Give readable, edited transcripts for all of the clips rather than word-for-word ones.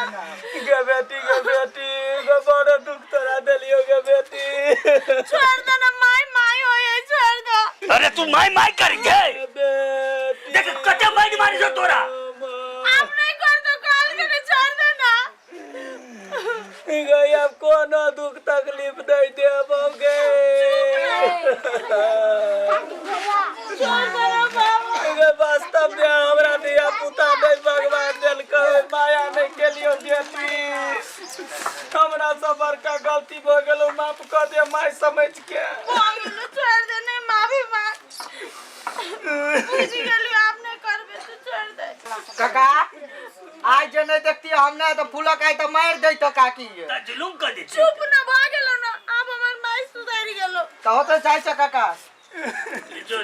गे बेटी गे बड़ा दुख तोरा देलियो गे बेटी। छोड़ दो ना माई हो ये छोड़ दो। अरे तू माई कर गे बेटी देख कटे माई मारी जो तोरा। आप नहीं कर दो काल के छोड़ दो ना। गई अब कोनो दुख तकलीफ दे देबोगे। छोड़ दो ना बाबू। गे वास्तव में हमरा दिया पुता नहीं भगवान दिल को माया नहीं के लियो बेटी। हमरा सबर का गलती हो गेलो माफ कर दे माई समझ के। छोड़ दे नहीं माफी मांग। बुझ गेली आपने करबे तो छोड़ दे। काका आज जे नहीं देखती हमने तो फूलक आई तो मार दे तो काकी ता जुलुम कर दे। चुप ना भ गेलो ना अब हमर माई सुधर गेलो। तो होते चाहे से काका जो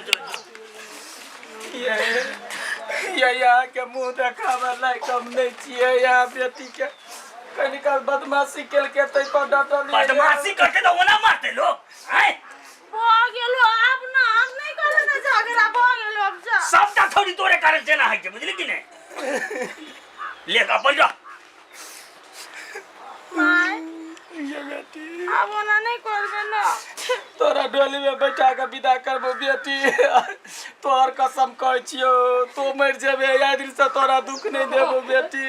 ये यहाँ के मुंह देखावे लायक हम नहीं छिए। यहाँ बेटी के कनिका बदमाशी केल के तै पर डटल। बदमाशी करते तो ओना मारते लोग हैं। भ गेलो अब ना हम नहीं करे ना झगड़ा भ गेलो अब जा। सबटा थोड़ी तोरे कारण देना है के बुझली कि नहीं। ले अपन जा माई ये बेटी अब ओना नहीं करबे ना। तोरा डोली में बैठा के विदा करबो बेटी। तोहर कसम कहै छियो तो मर जेबे या दिन से तोरा दुख नहीं देबो बेटी।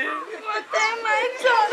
मते माई छोड़।